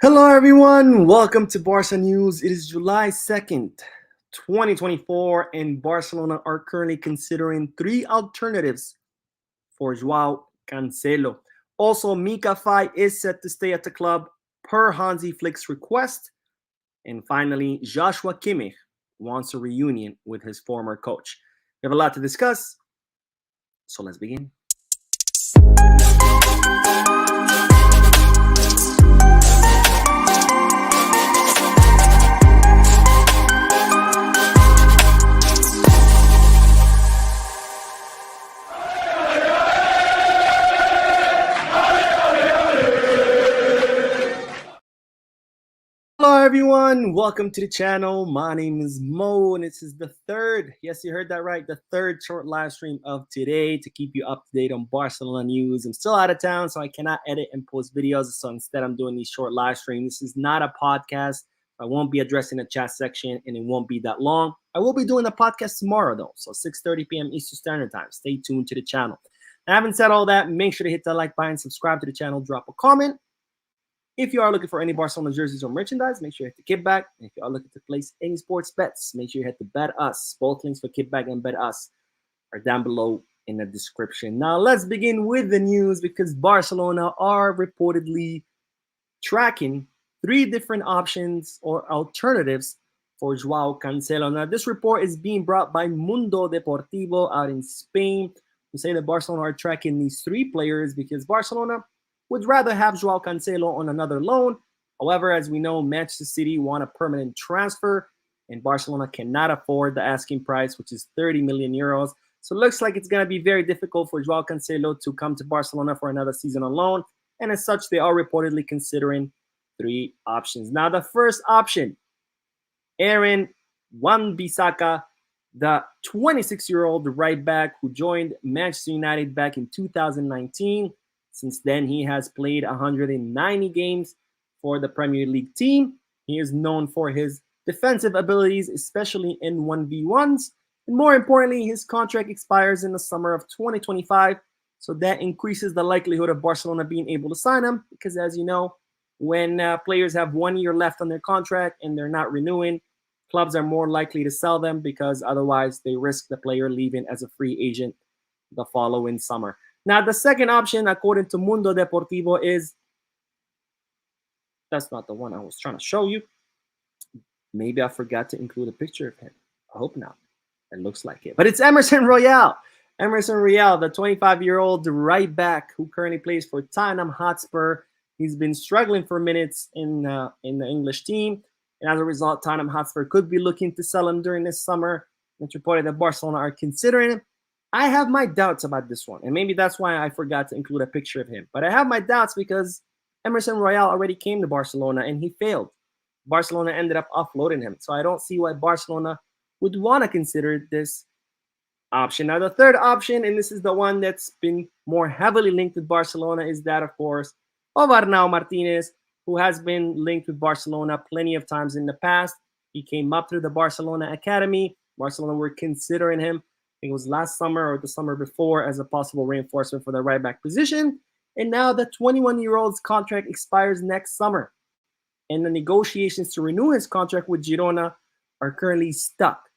Hello, everyone. Welcome to Barca News. It is July 2nd, 2024, and Barcelona are currently considering three alternatives for Joao Cancelo. Also, Mika Faye is set to stay at the club per Hansi Flick's request. And finally, Joshua Kimmich wants a reunion with his former coach. We have a lot to discuss, so let's begin. Hello everyone, welcome to the channel. My name is Mo and this is the third, yes you heard that right, the third short live stream of today to keep you up to date on Barcelona news. I'm still out of town so I cannot edit and post videos, so instead I'm doing these short live streams. This is not a podcast. I won't be addressing the chat section and it won't be that long. I will be doing a podcast tomorrow though, so 6:30 p.m. Eastern Standard Time. Stay tuned to the channel. Now, having said all that, make sure to hit that like button, subscribe to the channel, drop a comment. If you are looking for any Barcelona jerseys or merchandise, make sure you hit the Kickback. And if you are looking to place any sports bets, make sure you hit the Bet Us. Both links for Kickback and Bet Us are down below in the description. Now, let's begin with the news because Barcelona are reportedly tracking three different options or alternatives for Joao Cancelo. Now, this report is being brought by Mundo Deportivo out in Spain, who say that Barcelona are tracking these three players because Barcelona would rather have Joao Cancelo on another loan. However, as we know, Manchester City want a permanent transfer, and Barcelona cannot afford the asking price, which is 30 million euros. So it looks like it's going to be very difficult for Joao Cancelo to come to Barcelona for another season on loan. And as such, they are reportedly considering three options. Now, the first option, wam-bisaka, the 26-year-old right back who joined Manchester United back in 2019. Since then, he has played 190 games for the Premier League team. He is known for his defensive abilities, especially in 1v1s. And more importantly, his contract expires in the summer of 2025. So that increases the likelihood of Barcelona being able to sign him because, as you know, when players have 1 year left on their contract and they're not renewing, clubs are more likely to sell them because otherwise they risk the player leaving as a free agent the following summer. Now, the second option, according to Mundo Deportivo, is that's not the one I was trying to show you. Maybe I forgot to include a picture of him. I hope not. It looks like it. But it's Emerson Royal. Emerson Royal, the 25-year-old right back who currently plays for Tottenham Hotspur. He's been struggling for minutes in the English team. And as a result, Tottenham Hotspur could be looking to sell him during this summer. It's reported that Barcelona are considering him. I have my doubts about this one, and maybe that's why I forgot to include a picture of him. But I have my doubts because Emerson Royal already came to Barcelona and he failed. Barcelona ended up offloading him. So I don't see why Barcelona would want to consider this option. Now, the third option, and this is the one that's been more heavily linked with Barcelona, is that, of course, of Arnau Martinez, who has been linked with Barcelona plenty of times in the past. He came up through the Barcelona Academy. Barcelona were considering him. It was last summer or the summer before as a possible reinforcement for the right back position. And now the 21-year-old's contract expires next summer. And the negotiations to renew his contract with Girona are currently stuck.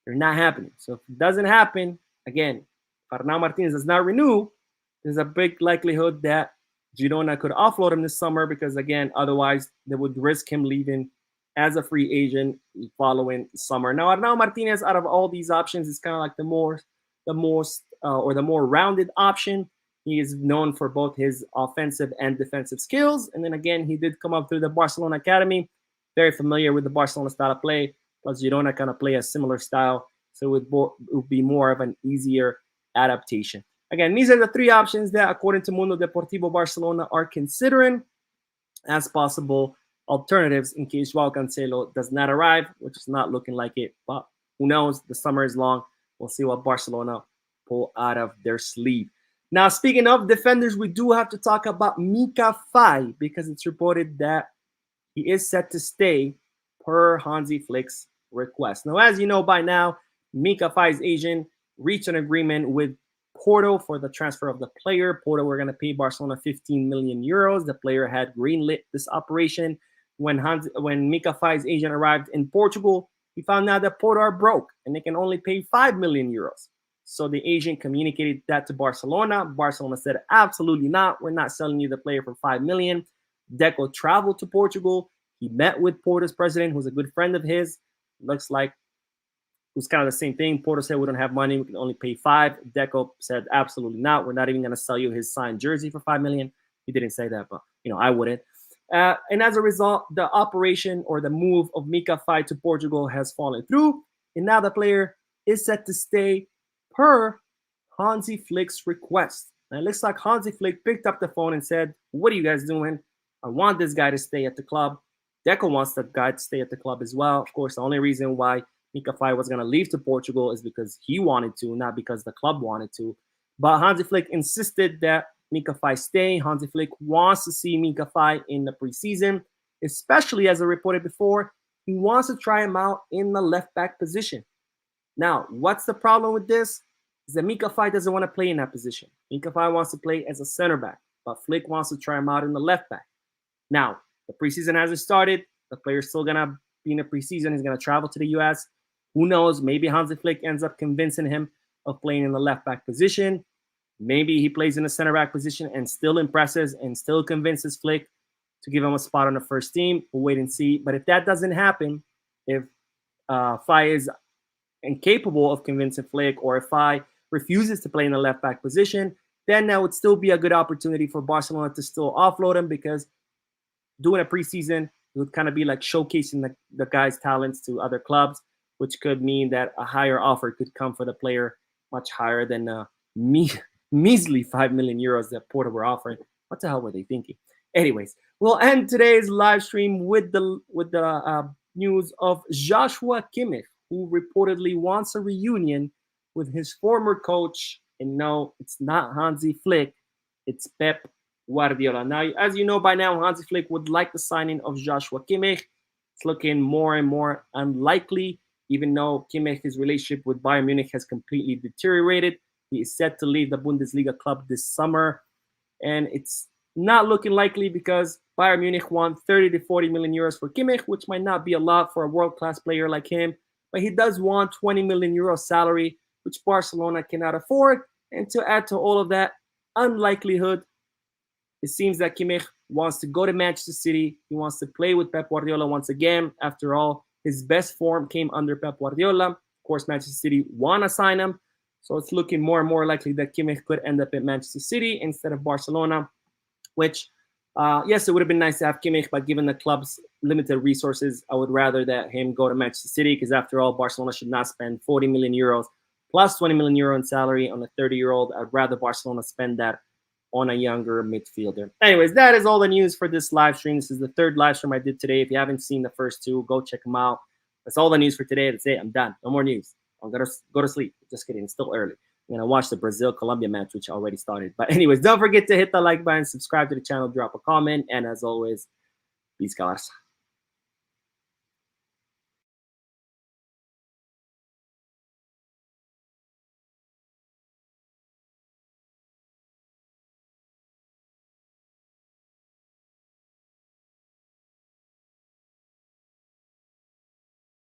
They're not happening. So if it doesn't happen, again, if Arnau Martinez does not renew, there's a big likelihood that Girona could offload him this summer because, again, otherwise they would risk him leaving as a free agent following summer. Now, Arnau Martinez, out of all these options, is kind of like the more rounded option. He is known for both his offensive and defensive skills. And then again, he did come up through the Barcelona Academy, very familiar with the Barcelona style of play. Plus, Girona kind of play a similar style, so it would be more of an easier adaptation. Again, these are the three options that, according to Mundo Deportivo, Barcelona are considering as possible alternatives in case Joao Cancelo does not arrive, which is not looking like it. But who knows? The summer is long. We'll see what Barcelona pull out of their sleeve. Now, speaking of defenders, we do have to talk about Mika Faye because it's reported that he is set to stay per Hansi Flick's request. Now, as you know by now, Mika Faye's agent reached an agreement with Porto for the transfer of the player. Porto were going to pay Barcelona 15 million euros. The player had greenlit this operation. When Mika Faye's agent arrived in Portugal, he found out that Porto are broke and they can only pay 5 million euros. So the agent communicated that to Barcelona. Barcelona said, absolutely not. We're not selling you the player for 5 million. Deco traveled to Portugal. He met with Porto's president, who's a good friend of his. Looks like it was kind of the same thing. Porto said, we don't have money. We can only pay 5. Deco said, absolutely not. We're not even going to sell you his signed jersey for 5 million. He didn't say that, but, I wouldn't. And as a result, the operation or the move of Mika Faye to Portugal has fallen through. And now the player is set to stay per Hansi Flick's request. And it looks like Hansi Flick picked up the phone and said, what are you guys doing? I want this guy to stay at the club. Deco wants that guy to stay at the club as well. Of course, the only reason why Mika Faye was going to leave to Portugal is because he wanted to, not because the club wanted to. But Hansi Flick insisted that Mika Faye stay. Hansi Flick wants to see Mika Faye in the preseason, especially as I reported before, he wants to try him out in the left back position. Now, what's the problem with this? Is that Mika Faye doesn't want to play in that position. Mika Faye wants to play as a center back, but Flick wants to try him out in the left back. Now, the preseason hasn't started. The player's still going to be in the preseason. He's going to travel to the U.S. Who knows? Maybe Hansi Flick ends up convincing him of playing in the left back position. Maybe he plays in the center back position and still impresses and still convinces Flick to give him a spot on the first team. We'll wait and see. But if that doesn't happen, if Faye is incapable of convincing Flick, or if Faye refuses to play in the left back position, then that would still be a good opportunity for Barcelona to still offload him, because doing a preseason would kind of be like showcasing the guy's talents to other clubs, which could mean that a higher offer could come for the player, much higher than measly 5 million euros that Porto were offering. What the hell were they thinking? Anyways, we'll end today's live stream with the news of Joao Kimmich, who reportedly wants a reunion with his former coach. And no, it's not Hansi Flick, it's Pep Guardiola. Now, as you know by now, Hansi Flick would like the signing of Joao Kimmich. It's looking more and more unlikely, even though Kimmich's relationship with Bayern Munich has completely deteriorated. He is set to leave the Bundesliga club this summer, and it's not looking likely because Bayern Munich want 30 to 40 million euros for Kimmich, which might not be a lot for a world-class player like him, but he does want 20 million euro salary, which Barcelona cannot afford. And to add to all of that unlikelihood, it seems that Kimmich wants to go to Manchester City. He wants to play with Pep Guardiola once again. After all, his best form came under Pep Guardiola. Of course, Manchester City want to sign him. So it's looking more and more likely that Kimmich could end up at Manchester City instead of Barcelona, which, yes, it would have been nice to have Kimmich, but given the club's limited resources, I would rather that him go to Manchester City, because after all, Barcelona should not spend 40 million euros plus 20 million euro in salary on a 30-year-old. I'd rather Barcelona spend that on a younger midfielder. Anyways, that is all the news for this live stream. This is the third live stream I did today. If you haven't seen the first two, go check them out. That's all the news for today. That's it. I'm done. No more news. I'm going to go to sleep. Just kidding. It's still early. I'm going to watch the Brazil-Colombia match, which already started. But anyways, don't forget to hit the like button, subscribe to the channel, drop a comment, and as always, peace, guys.